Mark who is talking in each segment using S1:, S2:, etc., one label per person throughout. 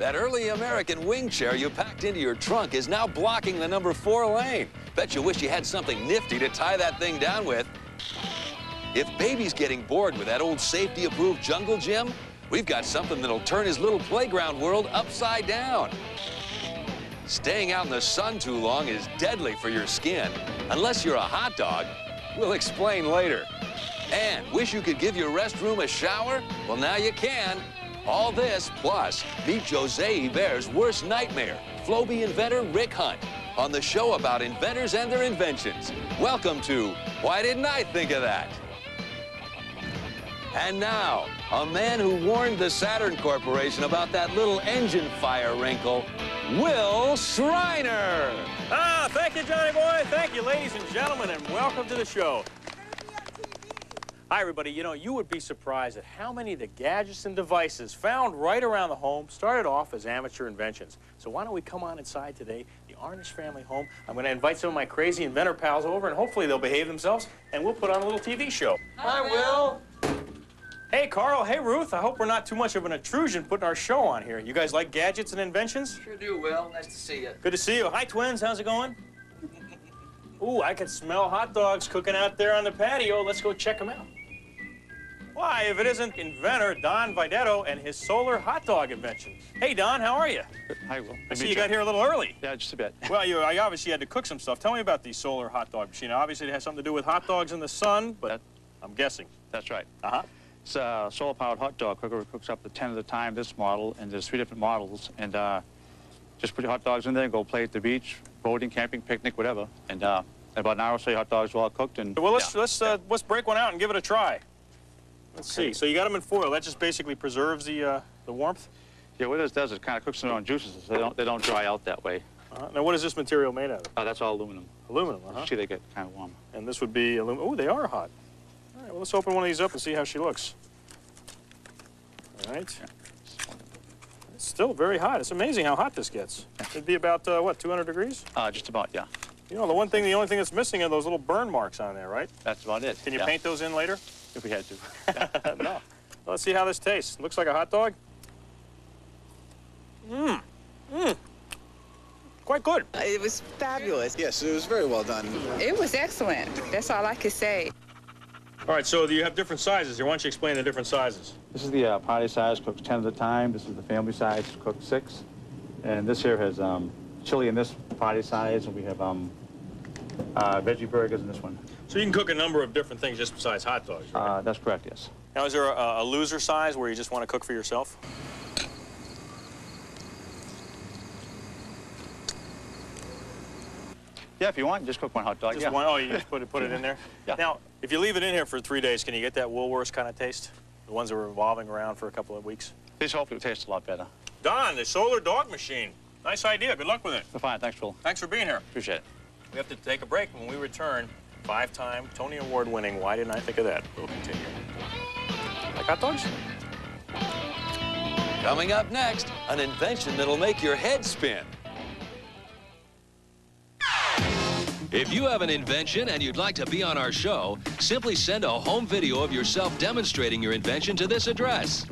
S1: That early American wing chair you packed into your trunk is now blocking the number 4 lane. Bet you wish you had something nifty to tie that thing down with. If baby's getting bored with that old safety-approved jungle gym, we've got something that'll turn his little playground world upside down. Staying out in the sun too long is deadly for your skin, unless you're a hot dog. We'll explain later. And wish you could give your restroom a shower? Well, now you can. All this, plus meet Jose Iber's worst nightmare, Floby inventor Rick Hunt, on the show about inventors and their inventions. Welcome to Why Didn't I Think of That? And now, a man who warned the Saturn Corporation about that little engine fire wrinkle, Will Shriner.
S2: Thank you, Johnny boy. Thank you, ladies and gentlemen, and welcome to the show. Hi, everybody. You know, you would be surprised at how many of the gadgets and devices found right around the home started off as amateur inventions. So why don't we come on inside today, the Arnish family home. I'm going to invite some of my crazy inventor pals over, and hopefully they'll behave themselves, and we'll put on a little TV show.
S3: Hi, Will.
S2: Hey, Carl. Hey, Ruth. I hope we're not too much of an intrusion putting our show on here. You guys like gadgets and inventions?
S3: Sure do, Will. Nice to see you.
S2: Good to see you. Hi, twins. How's it going? Ooh, I can smell hot dogs cooking out there on the patio. Let's go check them out. Why, if it isn't inventor Don Videtto and his solar hot dog invention. Hey, Don, how are you?
S4: Hi, Will.
S2: I see you got here a little early.
S4: Yeah, just a bit.
S2: Well, I obviously had to cook some stuff. Tell me about the solar hot dog machine. Obviously, it has something to do with hot dogs in the sun, but I'm guessing.
S4: That's right.
S2: Uh-huh.
S4: It's a solar-powered hot dog cooker. It cooks up to 10 at a time, this model, and there's 3 different models. And just put your hot dogs in there and go play at the beach, boating, camping, picnic, whatever. And in about an hour or so, your hot dogs are all cooked. And
S2: well, let's break one out and give it a try. Let's see. So you got them in foil. That just basically preserves the warmth?
S4: Yeah, what it does is it kind of cooks their own juices, so they don't dry out that way.
S2: Now, what is this material made out of?
S4: That's all aluminum.
S2: Aluminum, uh-huh.
S4: See, they get kind of warm.
S2: And this would be aluminum. Oh, they are hot. All right, well, let's open one of these up and see how she looks. All right.
S4: Yeah.
S2: It's still very hot. It's amazing how hot this gets. It'd be about, what, 200 degrees?
S4: Just about, yeah.
S2: You know, the only thing that's missing are those little burn marks on there, right?
S4: That's about it.
S2: Can you paint those in later?
S4: If we had to.
S2: No. Well, let's see how this tastes. Looks like a hot dog. Quite good.
S5: It was fabulous.
S6: Yes, it was very well done.
S5: It was excellent. That's all I could say.
S2: All right, so you have different sizes here. Why don't you explain the different sizes?
S4: This is the party size, cooks 10 at a time. This is the family size, cooks 6. And this here has chili in this party size, and we have veggie burgers in this one.
S2: So you can cook a number of different things just besides hot dogs, right?
S4: That's correct, yes.
S2: Now, is there a loser size where you just want to cook for yourself?
S4: Yeah, if you want, just cook one hot dog.
S2: Just one? Oh, you just put it in there?
S4: Yeah.
S2: Now, if you leave it in here for 3 days, can you get that Woolworths kind of taste? The ones that were revolving around for a couple of weeks?
S4: This hopefully will taste a lot better.
S2: Don, the solar dog machine. Nice idea. Good luck with it.
S4: Fine, thanks, Phil.
S2: Thanks for being here.
S4: Appreciate it.
S2: We have to take a break. When we return, 5-time Tony Award-winning Why Didn't I Think of That? We'll continue. Like hot dogs?
S1: Coming up next, an invention that'll make your head spin. If you have an invention and you'd like to be on our show, simply send a home video of yourself demonstrating your invention to this address.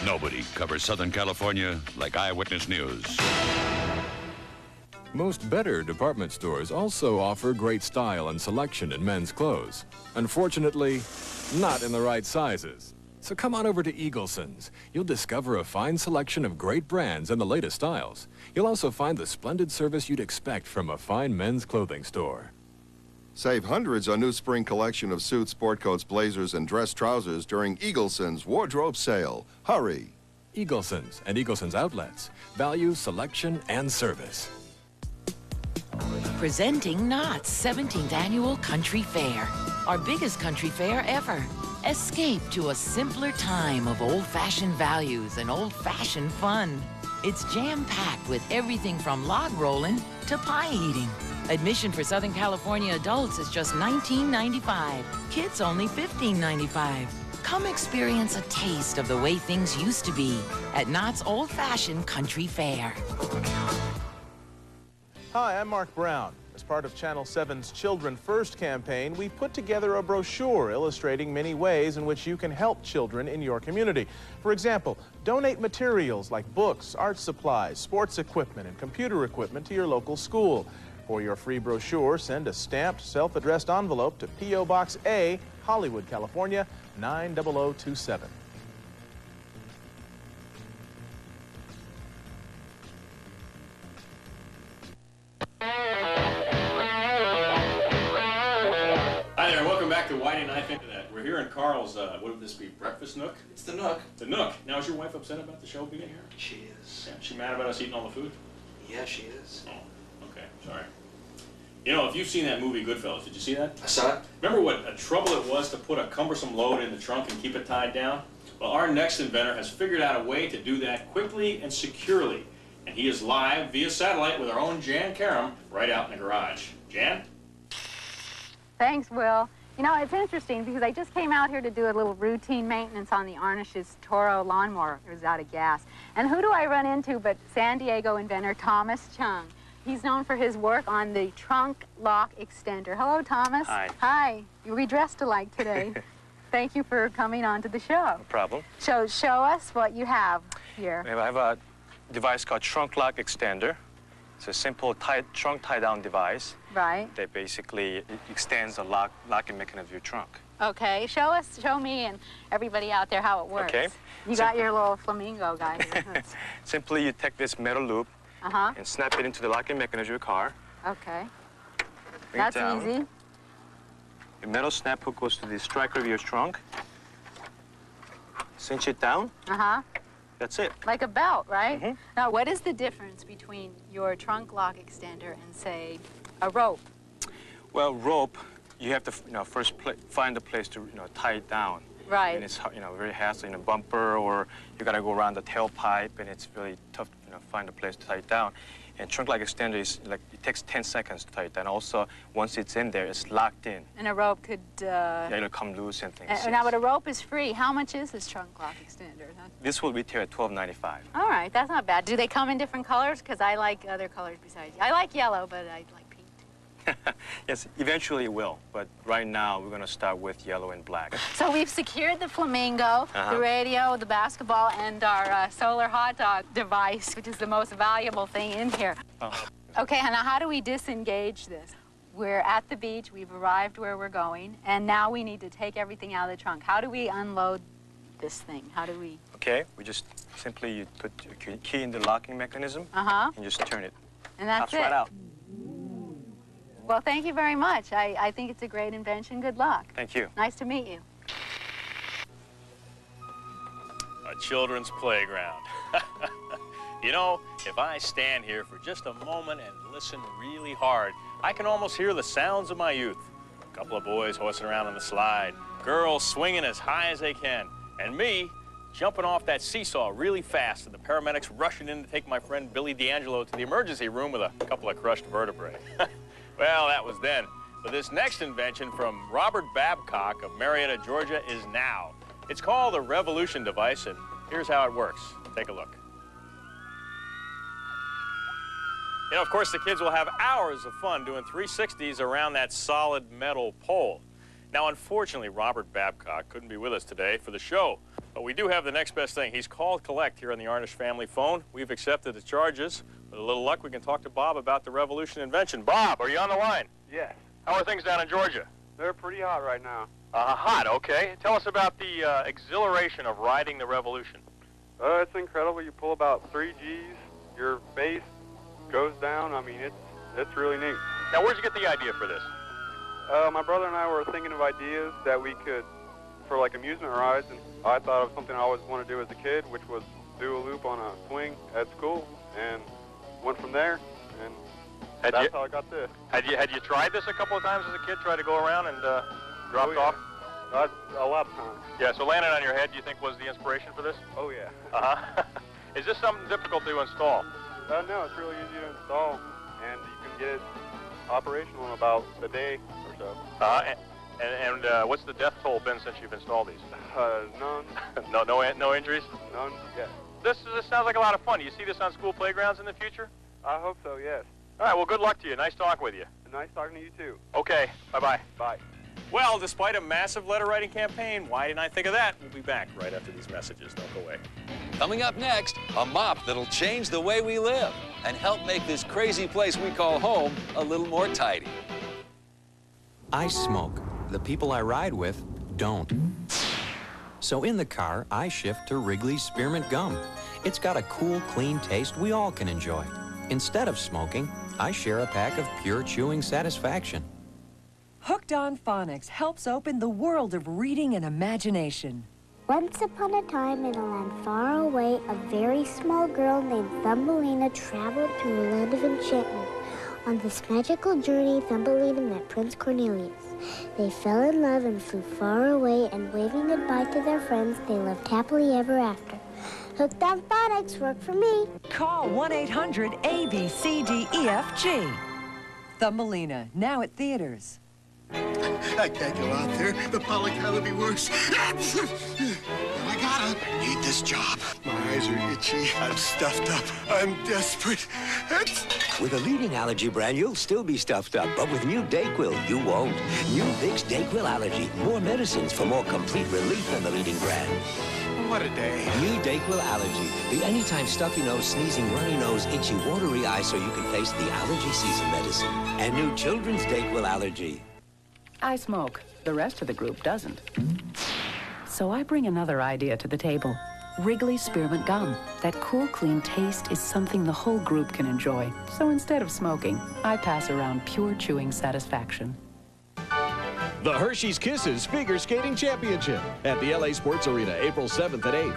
S7: Nobody covers Southern California like Eyewitness News.
S8: Most better department stores also offer great style and selection in men's clothes. Unfortunately, not in the right sizes. So come on over to Eagleson's. You'll discover a fine selection of great brands and the latest styles. You'll also find the splendid service you'd expect from a fine men's clothing store.
S9: Save hundreds on new spring collection of suits, sport coats, blazers, and dress trousers during Eagleson's wardrobe sale. Hurry!
S8: Eagleson's and Eagleson's outlets. Value, selection, and service.
S10: Presenting Knott's 17th Annual Country Fair, our biggest country fair ever. Escape to a simpler time of old-fashioned values and old-fashioned fun. It's jam-packed with everything from log rolling to pie eating. Admission for Southern California adults is just $19.95. Kids only $15.95. Come experience a taste of the way things used to be at Knott's Old Fashioned Country Fair.
S6: Hi, I'm Mark Brown. As part of Channel 7's Children First campaign, we put together a brochure illustrating many ways in which you can help children in your community. For example, donate materials like books, art supplies, sports equipment, and computer equipment to your local school. For your free brochure, send a stamped, self-addressed envelope to P.O. Box A, Hollywood, California, 90027.
S2: Hi there, welcome back to Why Didn't I Think of That? We're here in Carl's, what would this be, breakfast nook?
S3: It's the Nook.
S2: The Nook. Now, is your wife upset about the show being here?
S3: She is.
S2: Yeah, she mad about us eating all the food?
S3: Yeah, she is.
S2: Oh, okay, sorry. You know, if you've seen that movie Goodfellas, did you see that?
S3: I saw it.
S2: Remember what a trouble it was to put a cumbersome load in the trunk and keep it tied down? Well, our next inventor has figured out a way to do that quickly and securely. And he is live via satellite with our own Jan Karam right out in the garage. Jan?
S11: Thanks, Will. You know, it's interesting because I just came out here to do a little routine maintenance on the Arnish's Toro lawnmower. It was out of gas. And who do I run into but San Diego inventor Thomas Chung. He's known for his work on the trunk lock extender. Hello, Thomas.
S12: Hi.
S11: Hi. We dressed alike today. Thank you for coming on to the show.
S12: No problem.
S11: So show us what you have here.
S12: I have a device called trunk lock extender. It's a simple trunk tie-down device.
S11: Right.
S12: That basically extends the locking mechanism of your trunk.
S11: Okay. Show me and everybody out there how it works.
S12: Okay.
S11: You got your little flamingo guy here.
S12: Simply, you take this metal loop and snap it into the locking mechanism of your car.
S11: Okay.
S12: Bring it
S11: That's
S12: down.
S11: easy.
S12: The metal snap hook goes to the striker of your trunk. Cinch it down. That's it.
S11: Like a belt, right? Now, what is the difference between your trunk lock extender and, say, a rope?
S12: Well, rope, you have to first find a place to tie it down.
S11: Right.
S12: And it's very hassle in a bumper, or you got to go around the tailpipe, and it's really tough to find a place to tie it down. And trunk lock extender is like, it takes 10 seconds to tie it down. Also, once it's in there, it's locked in.
S11: And a rope could...
S12: Yeah, it'll come loose and things.
S11: Now, but a rope is free. How much is this trunk lock extender?
S12: This will retail at $12.95.
S11: All right, that's not bad. Do they come in different colors? Because I like other colors besides. I like yellow, but I like pink.
S12: Yes, eventually it will. But right now, we're going to start with yellow and black.
S11: So we've secured the flamingo, the radio, the basketball, and our solar hot dog device, which is the most valuable thing in here. Okay, now how do we disengage this? We're at the beach, we've arrived where we're going, and now we need to take everything out of the trunk. How do we unload this thing? How do we...
S12: Okay, we just simply, you put your key in the locking mechanism, and just turn it.
S11: And that's
S12: Pops right out.
S11: Well, thank you very much. I think it's a great invention. Good luck.
S12: Thank you.
S11: Nice to meet you.
S2: A children's playground. You know, if I stand here for just a moment and listen really hard, I can almost hear the sounds of my youth. A couple of boys horsing around on the slide, girls swinging as high as they can, and me jumping off that seesaw really fast, and the paramedics rushing in to take my friend Billy D'Angelo to the emergency room with a couple of crushed vertebrae. Well, that was then. But this next invention from Robert Babcock of Marietta, Georgia, is now. It's called the Revolution device, and here's how it works. Take a look. You know, of course, the kids will have hours of fun doing 360s around that solid metal pole. Now, unfortunately, Robert Babcock couldn't be with us today for the show, but we do have the next best thing. He's called collect here on the Arnish family phone. We've accepted the charges. With a little luck, we can talk to Bob about the Revolution invention. Bob, are you on the line?
S13: Yes.
S2: How are things down in Georgia?
S13: They're pretty hot right now.
S2: Hot, okay. Tell us about the exhilaration of riding the Revolution.
S13: It's incredible. You pull about 3 Gs, your base goes down. I mean, it's really neat.
S2: Now, where'd you get the idea for this?
S13: My brother and I were thinking of ideas that we could, for like amusement rides, and I thought of something I always wanted to do as a kid, which was do a loop on a swing at school, and went from there, and that's how I got this.
S2: Had you tried this a couple of times as a kid, tried to go around and dropped off?
S13: A lot of times.
S2: Yeah, so landing on your head, do you think was the inspiration for this?
S13: Oh, yeah.
S2: Is this something difficult to install?
S13: No, it's really easy to install, and you can get it operational in about a day or so.
S2: And what's the death toll been since you've installed these?
S13: None.
S2: No injuries?
S13: None yet.
S2: This sounds like a lot of fun. Do you see this on school playgrounds in the future?
S13: I hope so, yes.
S2: All right, well, good luck to you. Nice talking with you.
S13: Nice talking to you, too.
S2: Okay, bye-bye.
S13: Bye.
S2: Well, despite a massive letter-writing campaign, why didn't I think of that? We'll be back right after these messages. Don't go away.
S1: Coming up next, a mop that'll change the way we live and help make this crazy place we call home a little more tidy.
S14: I smoke. The people I ride with don't. So in the car, I shift to Wrigley's Spearmint Gum. It's got a cool, clean taste we all can enjoy. Instead of smoking, I share a pack of pure chewing satisfaction.
S15: Hooked on Phonics helps open the world of reading and imagination.
S16: Once upon a time in a land far away, a very small girl named Thumbelina traveled to a land of enchantment. On this magical journey, Thumbelina met Prince Cornelius. They fell in love and flew far away, and waving goodbye to their friends, they lived happily ever after. Hooked on Phonics, work for me.
S15: Call 1-800-ABCDEFG. Thumbelina, now at theaters.
S17: I can't go out there. The pollen will be worse. I gotta need this job. My eyes are itchy. I'm stuffed up. I'm desperate.
S18: With a leading allergy brand, you'll still be stuffed up. But with new Dayquil, you won't. New Vicks Dayquil Allergy. More medicines for more complete relief than the leading brand.
S17: What a day.
S18: New Dayquil Allergy. The anytime stuffy nose, sneezing, runny nose, itchy, watery eye so you can face the allergy season medicine. And new Children's Dayquil Allergy.
S19: I smoke. The rest of the group doesn't. So I bring another idea to the table. Wrigley's Spearmint Gum. That cool, clean taste is something the whole group can enjoy. So instead of smoking, I pass around pure chewing satisfaction.
S20: The Hershey's Kisses Figure Skating Championship at the LA Sports Arena, April 7th and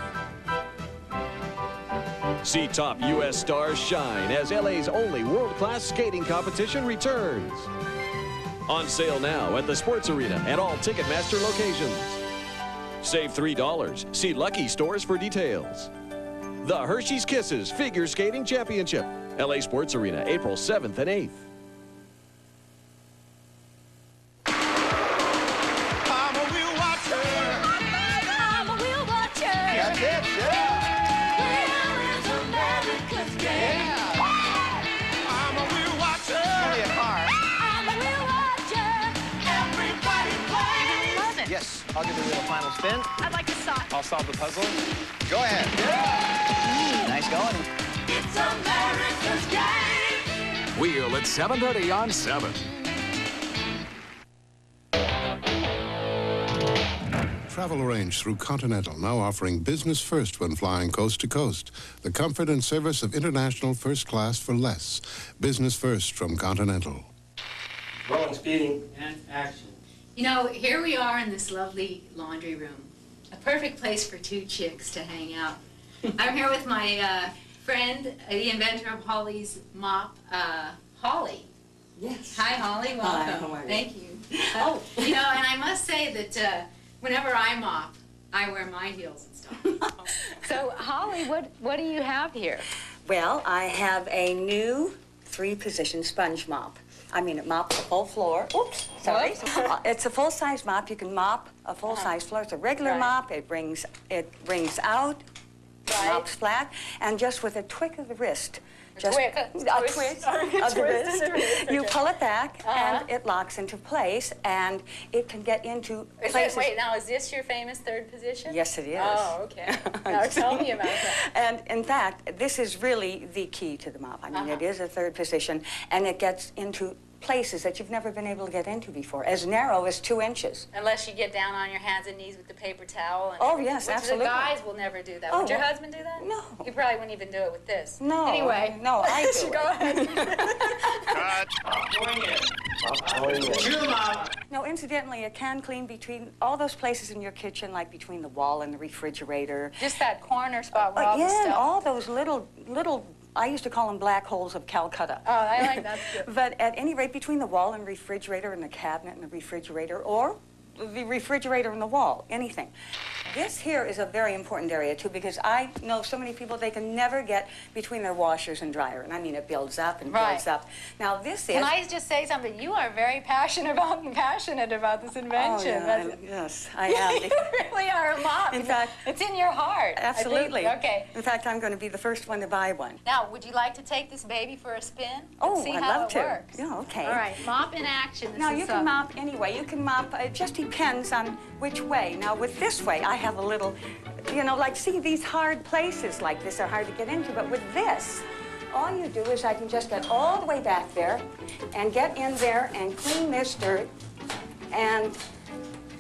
S20: 8th. See top U.S. stars shine as LA's only world-class skating competition returns. On sale now at the Sports Arena and all Ticketmaster locations. Save $3. See Lucky Stores for details. The Hershey's Kisses Figure Skating Championship, LA Sports Arena, April 7th and 8th.
S17: I'm a wheel watcher. I'm a wheel watcher. That's it, yeah. Wheel is America's game. Yeah. I'm a wheel watcher. Give me a car. I'm a wheel watcher. Everybody plays.
S21: Love it. Yes, I'll give the wheel a final spin.
S11: I'd like to stop.
S21: I'll solve the puzzle. Go ahead. Yeah. Nice going.
S17: It's America's game.
S8: Wheel at 7:30 on 7.
S22: Travel arranged through Continental, now offering business first when flying coast to coast. The comfort and service of international first class for less. Business first from Continental.
S23: Rolling, speeding, and action.
S24: You know, here we are in this lovely laundry room. A perfect place for two chicks to hang out. I'm here with my friend, the inventor of Holly's mop, Holly.
S25: Yes.
S24: Hi, Holly. Welcome.
S25: Hi, how are you?
S24: Thank you. You know, and I must say that whenever I mop, I wear my heels and stuff. So, Holly, what do you have here?
S25: Well, I have a new 3-position sponge mop. I mean, it mops the full floor. Oops, sorry. It's a full-size mop. You can mop a full-size floor. It's a regular mop. It brings out, mops flat, and just with a twist of the wrist. Just a twist of the wrist. You pull it back, and it locks into place, and it can get into places.
S24: Wait, now, is this your famous 3rd position?
S25: Yes, it is.
S24: Oh, okay. Now, tell me about that.
S25: And, in fact, this is really the key to the mop. I mean, it is a 3rd position, and it gets into places that you've never been able to get into before, as narrow as 2 inches.
S24: Unless you get down on your hands and knees with the paper towel. And
S25: oh, yes, absolutely.
S24: The guys will never do that.
S25: Oh,
S24: Would your husband do that?
S25: No.
S24: He probably wouldn't even do it with this.
S25: No.
S24: Anyway.
S25: No, I do
S24: Go ahead.
S25: No, incidentally, it can clean between all those places in your kitchen, like between the wall and the refrigerator.
S24: Just that corner spot where all the
S25: yeah,
S24: stuff.
S25: all those little, I used to call them black holes of Calcutta.
S24: Oh, I like that too.
S25: But at any rate, between the wall and refrigerator and the cabinet and the refrigerator, or the refrigerator on the wall, anything. This here is a very important area, too, because I know so many people, they can never get between their washers and dryer. And I mean, it builds up and builds up. Now, this is...
S11: Can I just say something? You are very passionate about this invention.
S25: Oh, yeah, yes, I am.
S11: You really are a mom.
S25: In fact...
S11: It's in your heart.
S25: Absolutely.
S11: Okay.
S25: In fact, I'm going to be the first one to buy one.
S11: Now, would you like to take this baby for a spin?
S25: Oh,
S11: and see
S25: I'd
S11: how
S25: love
S11: it
S25: to.
S11: Works?
S25: Yeah, okay.
S11: All right, mop in action.
S25: Now, you can mop anyway. You can mop, it just depends on which way. Now, with this way, I have a little, you know, like, see, these hard places like this are hard to get into, but with this, all you do is I can just get all the way back there and get in there and clean this dirt, and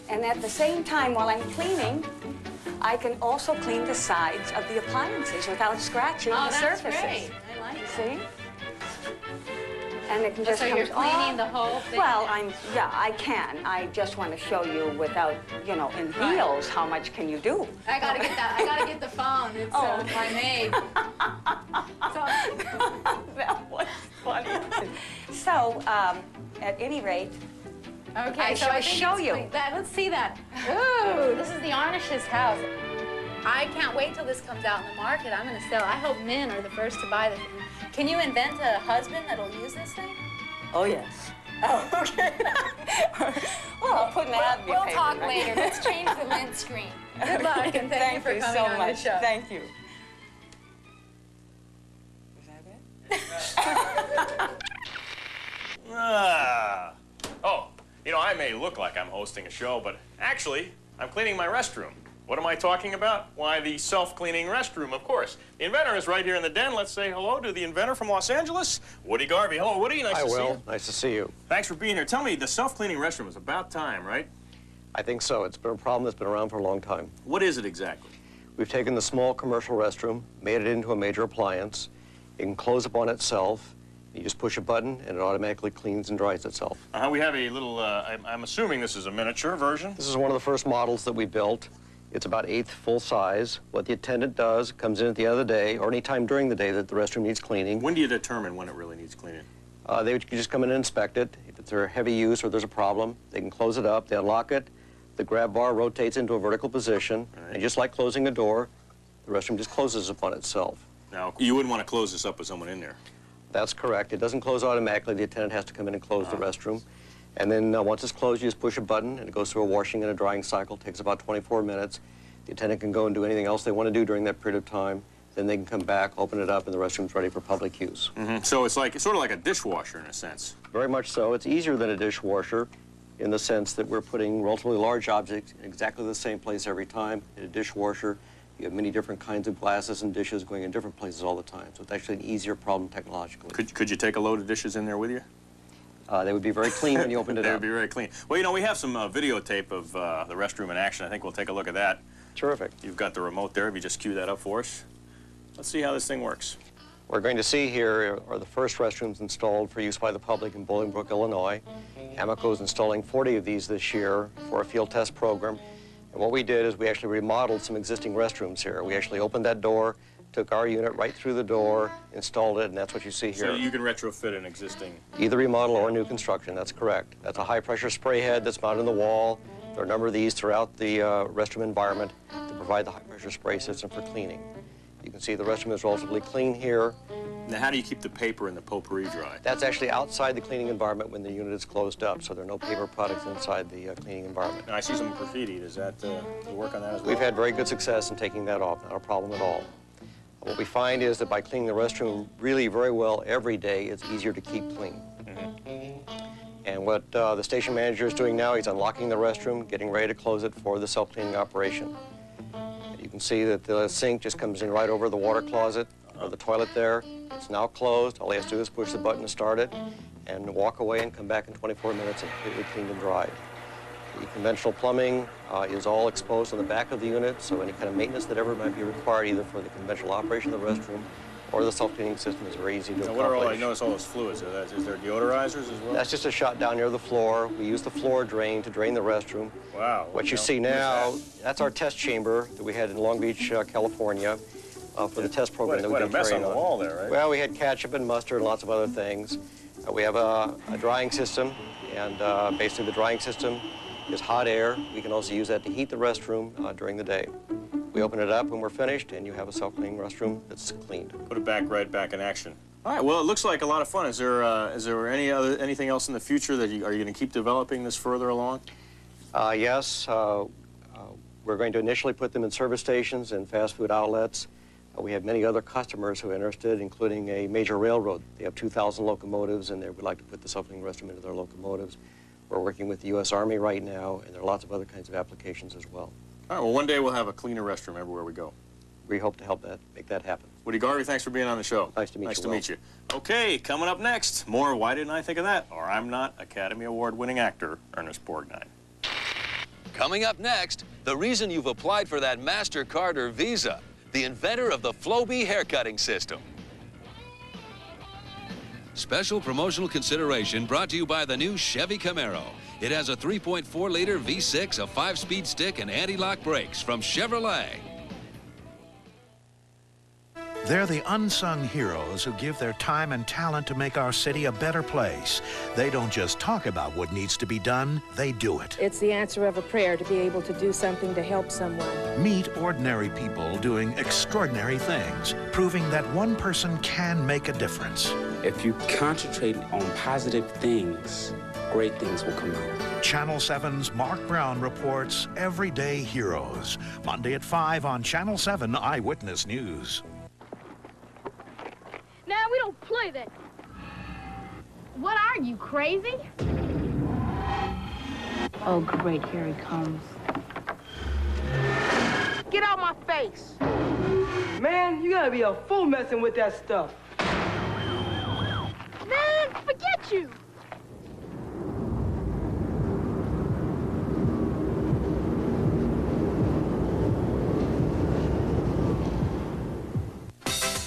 S25: at the same time, while I'm cleaning, I can also clean the sides of the appliances without scratching the surfaces.
S11: That's great. I like that.
S25: See? And it can just
S11: so you're cleaning the whole thing?
S25: Well, I can. I just want to show you without, you know, in heels, how much can you do?
S11: I gotta get that. I gotta get the phone. It's my maid.
S25: That was funny. So, at any rate,
S11: okay, so I
S25: show you.
S11: Let's see that. Ooh, this is the Arnish's house. I can't wait till this comes out in the market. I'm gonna sell. I hope men are the first to buy the thing. Can you invent a husband that'll use this thing?
S25: Oh, yes.
S11: Oh, okay.
S25: Well, I'll put an ad in your
S11: We'll
S25: paper,
S11: talk
S25: right?
S11: later. Let's change the lint screen. Good luck, and thank you for coming
S25: so
S11: on
S25: much.
S11: the show.
S25: Thank you.
S2: Oh, you know, I may look like I'm hosting a show, but actually, I'm cleaning my restroom. What am I talking about? Why, the self-cleaning restroom, of course. The inventor is right here in the den. Let's say hello to the inventor from Los Angeles, Woody Garvey. Hello, Woody. Nice to see you.
S4: Nice to see you.
S2: Thanks for being here. Tell me, the self-cleaning restroom is about time, right?
S4: I think so. It's been a problem that's been around for a long time.
S2: What is it exactly?
S4: We've taken the small commercial restroom, made it into a major appliance. It can close up on itself. You just push a button, and it automatically cleans and dries itself.
S2: We have a little, I'm assuming this is a miniature version?
S4: This is one of the first models that we built. It's about 1/8 full size. What the attendant does, comes in at the end of the day, or any time during the day that the restroom needs cleaning.
S2: When do you determine when it really needs cleaning?
S4: They would just come in and inspect it. If it's a heavy use or there's a problem, they can close it up, they unlock it, the grab bar rotates into a vertical position, and just like closing a door, the restroom just closes upon itself.
S2: Now, you wouldn't want to close this up with someone in there.
S4: That's correct. It doesn't close automatically. The attendant has to come in and close the restroom. And then once it's closed, you just push a button, and it goes through a washing and a drying cycle. It takes about 24 minutes. The attendant can go and do anything else they want to do during that period of time. Then they can come back, open it up, and the restroom's ready for public use.
S2: So it's like, sort of like a dishwasher in a sense.
S4: Very much so. It's easier than a dishwasher in the sense that we're putting relatively large objects in exactly the same place every time. In a dishwasher, you have many different kinds of glasses and dishes going in different places all the time. So it's actually an easier problem technologically.
S2: Could you take a load of dishes in there with you?
S4: They would be very clean when you opened it
S2: They
S4: up.
S2: would be very clean. Well, you know, we have some videotape of the restroom in action. I think we'll take a look at that.
S4: Terrific.
S2: You've got the remote there. If you just cue that up for us. Let's see how this thing works.
S4: What we're going to see here are the first restrooms installed for use by the public in Bolingbrook, Illinois. Amoco is installing 40 of these this year for a field test program. And what we did is we actually remodeled some existing restrooms here. We actually opened that door, took our unit right through the door, installed it, and that's what you see here.
S2: So you can retrofit an existing...
S4: Either remodel or new construction, that's correct. That's a high-pressure spray head that's mounted on the wall. There are a number of these throughout the restroom environment to provide the high-pressure spray system for cleaning. You can see the restroom is relatively clean here.
S2: Now, how do you keep the paper and the potpourri dry?
S4: That's actually outside the cleaning environment when the unit is closed up, so there are no paper products inside the cleaning environment.
S2: Now, I see some graffiti. Does that work on that as well?
S4: We've had very good success in taking that off, not a problem at all. What we find is that by cleaning the restroom really very well every day, it's easier to keep clean. And what the station manager is doing now, he's unlocking the restroom, getting ready to close it for the self-cleaning operation. You can see that the sink just comes in right over the water closet or the toilet there. It's now closed. All he has to do is push the button to start it and walk away and come back in 24 minutes and completely cleaned and dried. The conventional plumbing is all exposed on the back of the unit, so any kind of maintenance that ever might be required, either for the conventional operation of the restroom or the self-cleaning system, is very easy to accomplish.
S2: What are all, I notice all those fluids. Is there deodorizers as well?
S4: That's just a shot down near the floor. We use the floor drain to drain the restroom.
S2: Wow.
S4: What you see now, that's our test chamber that we had in Long Beach, California, for the test program that we've been carrying on.
S2: Quite a mess on the wall there, right?
S4: Well, we had ketchup and mustard and lots of other things. We have a drying system, and basically the drying system is hot air. We can also use that to heat the restroom during the day. We open it up when we're finished, and you have a self-cleaning restroom that's cleaned.
S2: Put it back right back in action. All right, well, it looks like a lot of fun. Is there anything else in the future that are you going to keep developing this further along?
S4: Yes, we're going to initially put them in service stations and fast food outlets. We have many other customers who are interested, including a major railroad. They have 2,000 locomotives, and they would like to put the self-cleaning restroom into their locomotives. We're working with the U.S. Army right now, and there are lots of other kinds of applications as well.
S2: All right, well, one day we'll have a cleaner restroom everywhere we go.
S4: We hope to help make that happen.
S2: Woody Garvey, thanks for being on the show.
S4: Nice to meet you.
S2: Nice to meet you. Okay, coming up next, more Why Didn't I Think of That? Or I'm Not Academy Award-winning actor, Ernest Borgnine.
S1: Coming up next, the reason you've applied for that MasterCard or Visa, the inventor of the Flowbee haircutting system. Special promotional consideration brought to you by the new Chevy Camaro. It has a 3.4-liter V6, a 5-speed stick, and anti-lock brakes from Chevrolet.
S5: They're the unsung heroes who give their time and talent to make our city a better place. They don't just talk about what needs to be done, they do it.
S6: It's the answer of a prayer to be able to do something to help someone.
S5: Meet ordinary people doing extraordinary things, proving that one person can make a difference.
S7: If you concentrate on positive things, great things will come out.
S5: Channel 7's Mark Brown reports Everyday Heroes, Monday at 5 on Channel 7 Eyewitness News.
S9: Now, we don't play that. What are you, crazy?
S19: Oh, great, here he comes.
S9: Get out my face.
S10: Man, you gotta be a fool messing with that stuff.
S9: Man, forget you.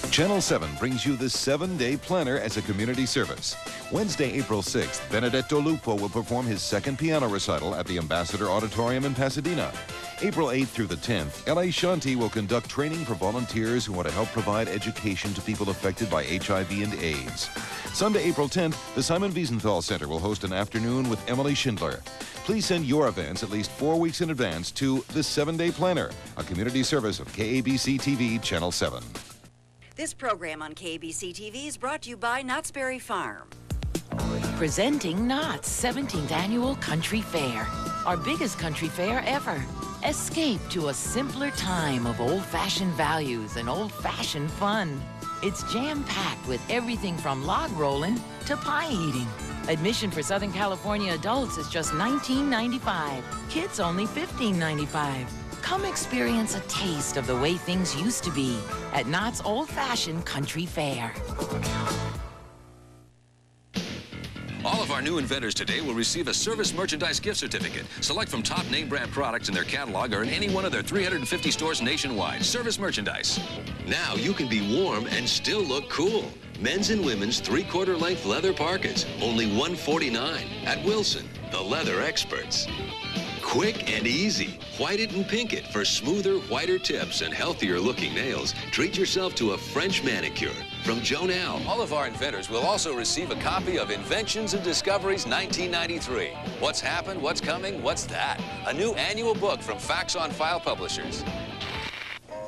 S26: Channel 7 brings you the 7-Day Planner as a community service. Wednesday, April 6th, Benedetto Lupo will perform his second piano recital at the Ambassador Auditorium in Pasadena. April 8th through the 10th, L.A. Shanti will conduct training for volunteers who want to help provide education to people affected by HIV and AIDS. Sunday, April 10th, the Simon Wiesenthal Center will host an afternoon with Emily Schindler. Please send your events at least 4 weeks in advance to the 7-Day Planner, a community service of KABC TV Channel 7.
S27: This program on KABC TV is brought to you by Knott's Berry Farm.
S28: Presenting Knott's 17th Annual Country Fair, our biggest country fair ever. Escape to a simpler time of old-fashioned values and old-fashioned fun. It's jam-packed with everything from log rolling to pie eating. Admission for Southern California adults is just $19.95. Kids only $15.95. Come experience a taste of the way things used to be at Knott's Old-Fashioned Country Fair.
S1: All of our new inventors today will receive a service merchandise gift certificate. Select from top name brand products in their catalog or in any one of their 350 stores nationwide. Service merchandise. Now you can be warm and still look cool. Men's and women's 3/4 length leather parkas, only $149 at Wilson, the leather experts. Quick and easy. White it and pink it for smoother, whiter tips and healthier looking nails. Treat yourself to a French manicure from Jonelle. All of our inventors will also receive a copy of Inventions and Discoveries 1993. What's happened, what's coming, what's that? A new annual book from Facts on File Publishers.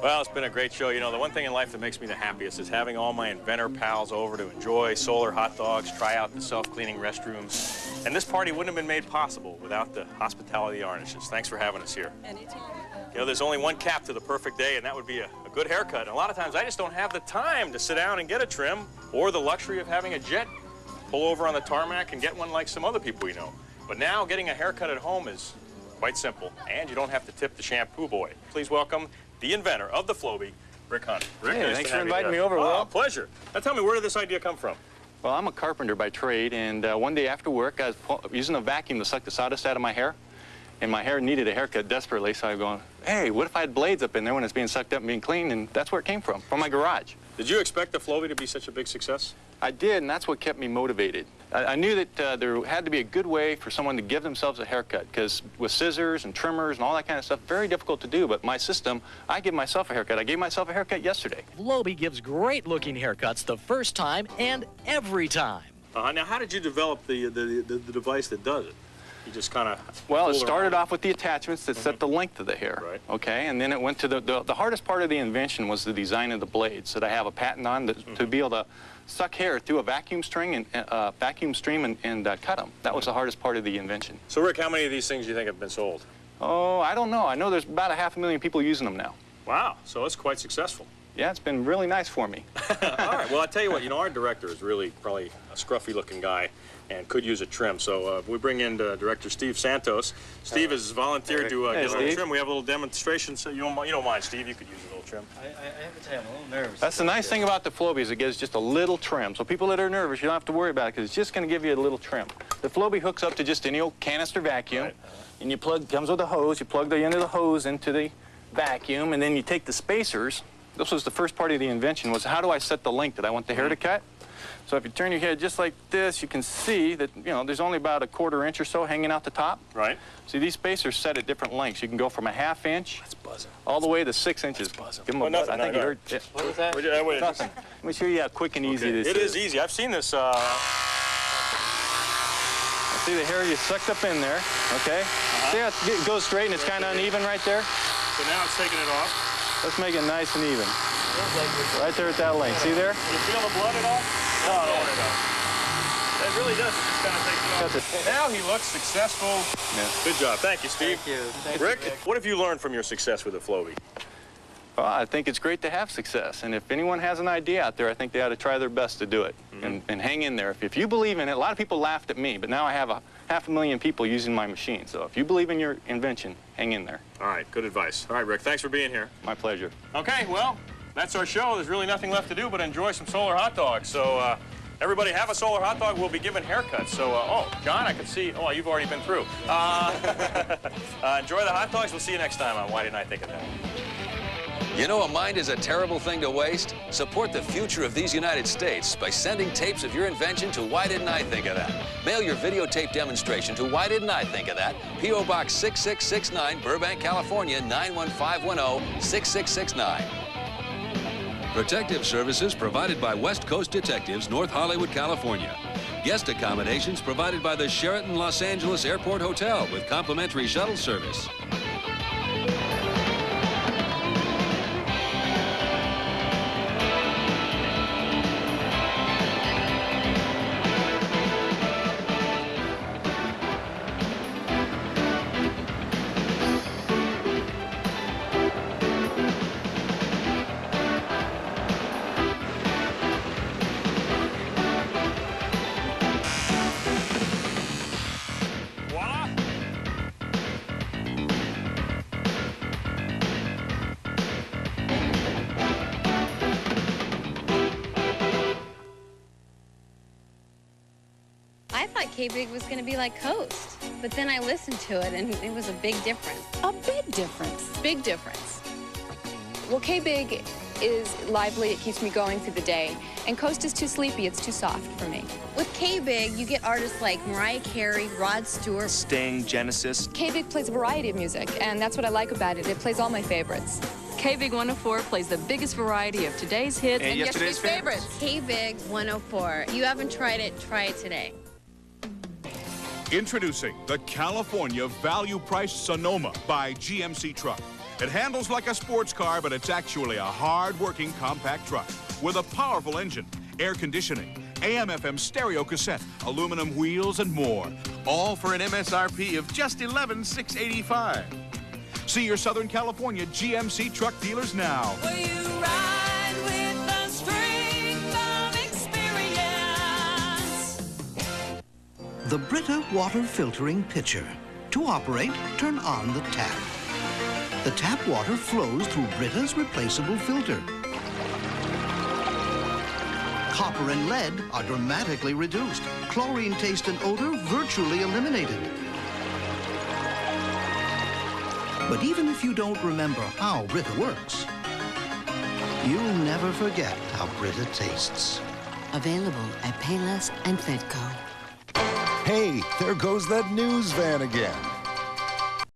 S2: Well, it's been a great show. You know, the one thing in life that makes me the happiest is having all my inventor pals over to enjoy solar hot dogs, try out the self-cleaning restrooms. And this party wouldn't have been made possible without the hospitality of the Arnishes. Thanks for having us here.
S25: Anytime.
S2: You know, there's only one cap to the perfect day, and that would be a good haircut. And a lot of times I just don't have the time to sit down and get a trim or the luxury of having a jet pull over on the tarmac and get one like some other people we know. But now getting a haircut at home is quite simple, and you don't have to tip the shampoo boy. Please welcome the inventor of the Flowbee, Rick Hunt. Rick,
S12: Hey,
S2: nice
S12: thanks
S2: to
S12: for
S2: have you
S12: inviting
S2: here.
S12: me over,
S2: Oh,
S12: Will.
S2: pleasure. Now tell me, where did this idea come from?
S12: Well, I'm a carpenter by trade, and one day after work, I was using a vacuum to suck the sawdust out of my hair, and my hair needed a haircut desperately, so I was going, hey, what if I had blades up in there when it's being sucked up and being cleaned? And that's where it came from my garage.
S2: Did you expect the Flowbee to be such a big success?
S12: I did, and that's what kept me motivated. I knew that there had to be a good way for someone to give themselves a haircut, because with scissors and trimmers and all that kind of stuff, very difficult to do. But my system, I give myself a haircut. I gave myself a haircut yesterday.
S29: Flowbee gives great-looking haircuts the first time and every time.
S2: Now, how did you develop the device that does it? You just kind of...
S3: Well, it started off with the attachments that set the length of the hair.
S2: Right.
S3: Okay, and then it went to the hardest part of the invention was the design of the blades that I have a patent on to be able to suck hair through a vacuum stream and cut them. That was the hardest part of the invention.
S2: So, Rick, how many of these things do you think have been sold?
S3: Oh, I don't know. I know there's about 500,000 people using them now.
S2: Wow, so it's quite successful.
S3: Yeah, it's been really nice for me.
S2: All right, well, I'll tell you what, our director is really probably a scruffy-looking guy and could use a trim. So we bring in Director Steve Santos. Steve has volunteered to give us a trim. We have a little demonstration, so you don't mind, Steve, you could use a little trim.
S23: I have to tell you, I'm a little nervous.
S3: That's the nice thing about the Flowbee is it gives just a little trim. So people that are nervous, you don't have to worry about it because it's just going to give you a little trim. The Flowbee hooks up to just any old canister vacuum, and you comes with a hose. You plug the end of the hose into the vacuum, and then you take the spacers. This was the first part of the invention, was how do I set the length that I want the hair to cut? So if you turn your head just like this, you can see that, there's only about a 1/4 inch or so hanging out the top.
S2: Right.
S3: See, these spacers set at different lengths. You can go from a 1/2 inch all the way to 6 inches. Give them a buzz. I think you heard. Yeah.
S2: What was that?
S3: Nothing. Let me show you how quick and easy this is.
S2: It is easy. I've seen this.
S3: See the hair you sucked up in there, okay? See how it goes straight and it's kind of uneven right there?
S2: So now it's taking it off.
S3: Let's make it nice and even. Right there at that length. See there?
S2: You feel the blood at all? No, I don't worry about it. It really does. It just kind of takes it off. Now he looks successful.
S3: Yeah.
S2: Good job. Thank you, Steve.
S23: Thank you. Thank
S2: Rick,
S23: you.
S2: what have you learned from your success with the Flowbee?
S3: Well, I think it's great to have success. And if anyone has an idea out there, I think they ought to try their best to do it and hang in there. If you believe in it, a lot of people laughed at me, but now I have 500,000 people using my machine. So if you believe in your invention, hang in there.
S2: All right, good advice. All right, Rick, thanks for being here.
S3: My pleasure.
S2: Okay, well, that's our show. There's really nothing left to do but enjoy some solar hot dogs. So everybody have a solar hot dog. We'll be giving haircuts. So, John, I can see. Oh, you've already been through. Enjoy the hot dogs. We'll see you next time on Why Didn't I Think of That?
S1: A mind is a terrible thing to waste. Support the future of these United States by sending tapes of your invention to Why Didn't I Think of That? Mail your videotape demonstration to Why Didn't I Think of That? P.O. Box 6669, Burbank, California, 91510, 6669. Protective services provided by West Coast Detectives, North Hollywood, California. Guest accommodations provided by the Sheraton Los Angeles Airport Hotel with complimentary shuttle service.
S13: I thought KBIG was going to be like Coast, but then I listened to it and it was a big difference.
S19: A big difference.
S13: Big difference.
S6: Well, KBIG is lively, it keeps me going through the day, and Coast is too sleepy, it's too soft for me.
S13: With KBIG, you get artists like Mariah Carey, Rod Stewart,
S14: Sting, Genesis.
S6: KBIG plays a variety of music, and that's what I like about it. It plays all my favorites.
S15: KBIG 104 plays the biggest variety of today's hits
S14: and yesterday's favorites.
S13: KBIG 104. You haven't tried it, try it today.
S16: Introducing the California Value Price Sonoma by GMC Truck. It handles like a sports car, but it's actually a hard-working compact truck with a powerful engine, air conditioning, AM/FM stereo cassette, aluminum wheels, and more. All for an MSRP of just $11,685. See your Southern California GMC truck dealers now.
S17: Will you ride with the strength of experience?
S18: The Brita water filtering pitcher. To operate, turn on the tap. The tap water flows through Brita's replaceable filter. Copper and lead are dramatically reduced. Chlorine taste and odor virtually eliminated. But even if you don't remember how Brita works, you'll never forget how Brita tastes.
S20: Available at Payless and Fedco.
S26: Hey, there goes that news van again.